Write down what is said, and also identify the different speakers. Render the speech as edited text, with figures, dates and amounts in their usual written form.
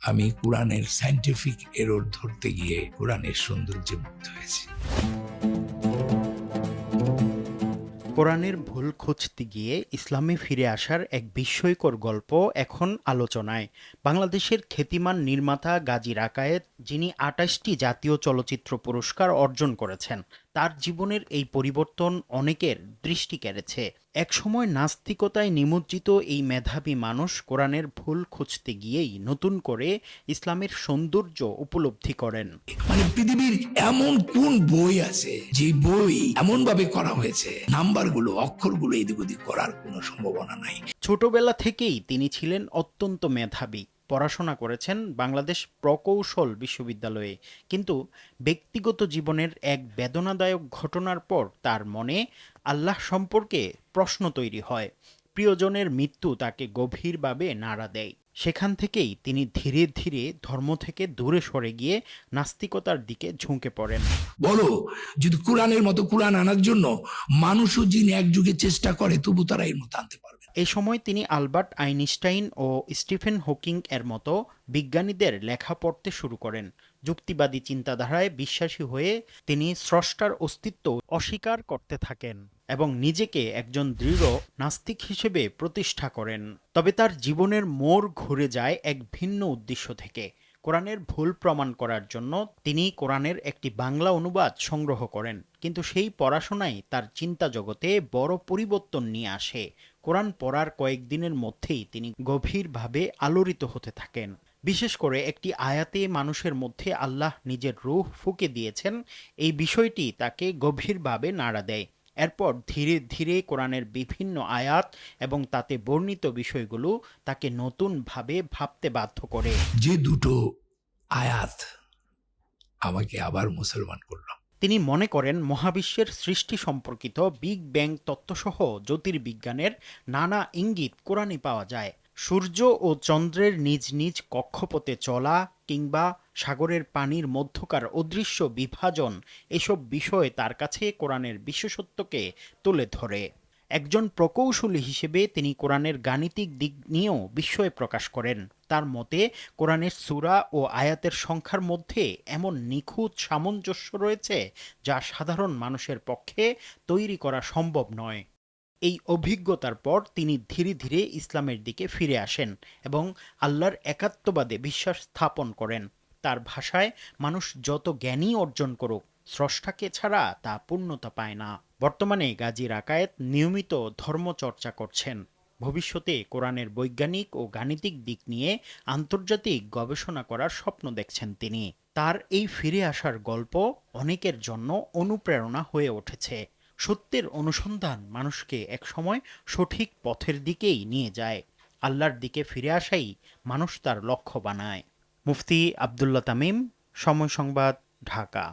Speaker 1: আমি কোরআনের scientific error ধরতে গিয়ে কোরআনের সৌন্দর্যে মুগ্ধ হয়েছি।
Speaker 2: কোরআনের ভুল খুঁজতে গিয়ে ইসলামে ফিরে আসার এক বিস্ময়কর গল্প এখন আলোচনায়। বাংলাদেশের খ্যাতিমান নির্মাতা গাজী রাকায়েত, যিনি ২৮টি জাতীয় চলচ্চিত্র পুরস্কার অর্জন করেছেন, তার জীবনের এই পরিবর্তন অনেকের দৃষ্টি কেড়েছে। একসময় নাস্তিকতায় নিমজ্জিত এই মেধাবী মানুষ কোরআনের ভুল খুঁজতে গিয়েই নতুন করে ইসলামের সৌন্দর্য উপলব্ধি করেন।
Speaker 1: মানে পৃথিবীর এমন কোন বই আছে যে বই এমন ভাবে করা হয়েছে নাম্বারগুলো অক্ষরগুলো এদিক ওদিক করার কোনো সম্ভাবনা নাই।
Speaker 2: ছোটবেলা থেকেই তিনি ছিলেন অত্যন্ত মেধাবী। পড়াশোনা করেছেন বাংলাদেশ প্রকৌশল বিশ্ববিদ্যালয়ে, কিন্তু ব্যক্তিগত জীবনের এক বেদনাদায়ক ঘটনার পর তার মনে আল্লাহ সম্পর্কে প্রশ্ন তৈরি হয়। প্রিয়জনের মৃত্যু তাকে গভীরভাবে নাড়া দেয়। সেখান থেকেই তিনি ধীরে ধীরে ধর্ম থেকে দূরে সরে গিয়ে নাস্তিকতার দিকে ঝুঁকে পড়েন।
Speaker 1: বলো, যদি কোরআনের মতো কোরআন আনার জন্য মানুষও যিনি এক যুগে চেষ্টা করে তবু তারা এর মতো আনতে পারবে।
Speaker 2: এই সময় তিনি আলবার্ট আইনস্টাইন ও স্টিফেন হকিং এর মতো বিজ্ঞানীদের লেখা পড়তে শুরু করেন। যুক্তিবাদী চিন্তাধারায় বিশ্বাসী হয়ে তিনি স্রষ্টার অস্তিত্ব অস্বীকার করতে থাকেন এবং নিজেকে একজন দৃঢ় নাস্তিক হিসেবে প্রতিষ্ঠা করেন। তবে তার জীবনের মোড় ঘুরে যায় এক ভিন্ন উদ্দেশ্য থেকে। কোরআনের ভুল প্রমাণ করার জন্য তিনি কোরআনের একটি বাংলা অনুবাদ সংগ্রহ করেন, কিন্তু সেই পড়াশোনাই তার চিন্তা জগতে বড় পরিবর্তন নিয়ে আসে। কোরআন পড়ার কয়েকদিনের মধ্যেই তিনি গভীরভাবে আলোড়িত হতে থাকেন। বিশেষ করে একটি আয়াতে মানুষের মধ্যে আল্লাহ নিজের রূহ ফুঁকে দিয়েছেন, এই বিষয়টি তাকে গভীরভাবে নাড়া দেয়। এরপর ধীরে ধীরে কোরআনের বিভিন্ন আয়াত এবং তাতে বর্ণিত বিষয়গুলো তাকে নতুনভাবে ভাবতে বাধ্য করে।
Speaker 1: যে দুটো আয়াত আমাকে আবার মুসলমান করলো।
Speaker 2: তিনি মনে করেন মহাবিশ্বের সৃষ্টি সম্পর্কিত বিগ ব্যাং তত্ত্বসহ জ্যোতির্বিজ্ঞানের নানা ইঙ্গিত কোরআনে পাওয়া যায়। সূর্য ও চন্দ্রের নিজ নিজ কক্ষপথে চলা কিংবা সাগরের পানির মধ্যকার অদৃশ্য বিভাজন, এসব বিষয় তার কাছে কোরআনের বিশেষত্বকে তুলে ধরে। একজন প্রকৌশলী হিসেবে তিনি কোরআনের গাণিতিক দিক নিয়েও বিস্ময় প্রকাশ করেন। তার মতে কোরআনের সূরা ও আয়াতের সংখ্যার মধ্যে এমন নিখুঁত সামঞ্জস্য রয়েছে যা সাধারণ মানুষের পক্ষে তৈরি করা সম্ভব নয়। এই অভিজ্ঞতার পর তিনি ধীরে ধীরে ইসলামের দিকে ফিরে আসেন এবং আল্লাহর একাত্মবাদে বিশ্বাস স্থাপন করেন। তার ভাষায়, মানুষ যত জ্ঞানই অর্জন করুক, স্রষ্টাকে ছাড়া তা পূর্ণতা পায় না। বর্তমানে গাজী রাকায়েত নিয়মিত ধর্মচর্চা করছেন। ভবিষ্যতে কোরআনের বৈজ্ঞানিক ও গাণিতিক দিক নিয়ে আন্তর্জাতিক গবেষণা করার স্বপ্ন দেখছেন তিনি। তার এই ফিরে আসার গল্প অনেকের জন্য অনুপ্রেরণা হয়ে উঠেছে। সত্যের অনুসন্ধান মানুষকে একসময় সঠিক পথের দিকেই নিয়ে যায়। আল্লাহর দিকে ফিরে আসাই মানুষ তার লক্ষ্য বানায়। মুফতি আব্দুল্লাহ তামিম, সময় সংবাদ, ঢাকা।